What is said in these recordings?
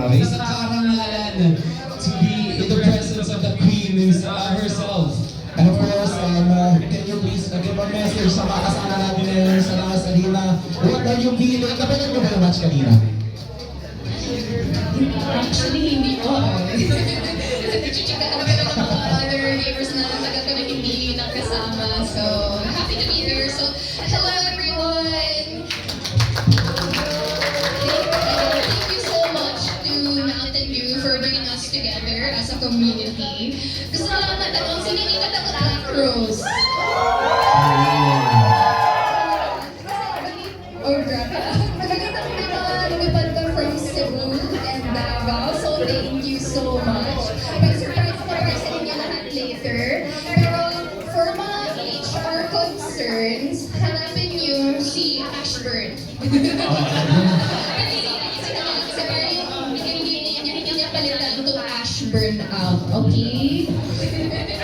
Okay, sa karangalan to be in the presence of the Queen herself. And of course, can you please give a message sa mga kasama natin ngayon sa Las Arena? What are you feeling? Kapag mo ba yung match kanina? Actually, hindi ko. Nag-chika kami ng mga other gamers na tagal kami hindi nakasama. So, happy to be here. So, hello everyone! Thank you so much to Mountain Dew for bringing us together as a community. Gusto ko lang natanong, sino yung Black Rose? Oh, grabe. Magaganda ko yung mga lumipad ka from Cebu and Davao. So, thank you so much. Mag-surprise ko para sa inyo lahat later. Pero, for mga HR concerns, hanapin niyo si Ashburn. Hindi niya palitan to Ashburn out. Okay?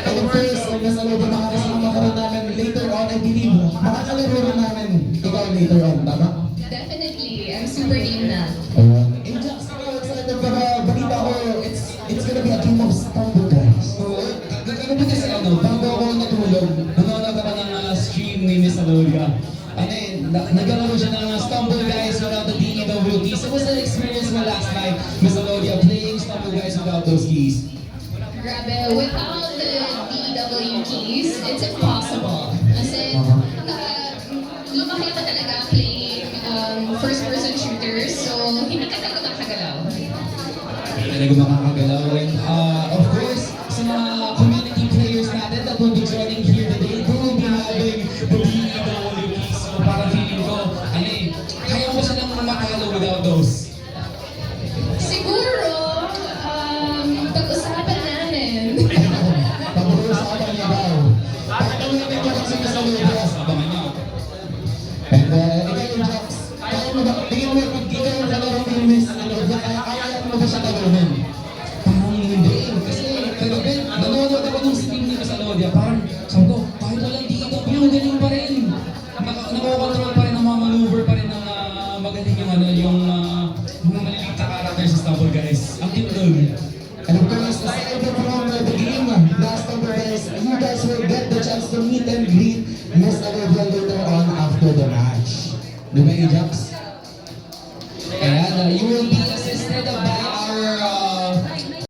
And of course, nasalubong mga kasama ka rin namin later on, I believe, makakalaro rin namin ikaw later on, tama? Definitely. I'm super game na. And just excited ka ba? Balita ko, it's gonna be a game of stumble, guys. So, nagkakabuti kasi bago ako natulog, nanonood ako ng stream ni Miss Alodia. Nagkaroon siya ng Stumble Guys without the DEW keys. So, what's the experience mo last night, Miss Alodia, playing Stumble Guys without those keys? Grabe, without the DW keys, it's impossible. Kasi, lumaki ka talaga playing first-person shooters, so hindi ka talaga makagalaw. Talaga makakagalaw. And of course, sa mga community players natin that will be joining here today, who will be having the DEW keys. So, parang feeling ko, kaya mo silang makakalo without those. Siguro, pag-usapan namin. Pag-uusapan niya daw. Pag-uwitin ko kasi Miss Alodia. Abangan niyo. And ikaw yung Jax, kaya mo ba, tingin mo, pag ikaw yung kalaro ni Miss Alodia, kaya mo ba siya kalunin? Parang hindi. Kasi kagabi, nanonood ako ng stream ni Miss Alodia. Parang, sabi ko, kahit walang DEW, galing pa rin. Nakakontrol pa rin ang mga maneuver pa rin ng magaling yung mga maliliit na character sa Stumble Guys. Ang cute doon. And of course, aside from the game, last number guys, you guys will get the chance to meet and greet Miss Alodia later on after the match. Di ba, Ajax?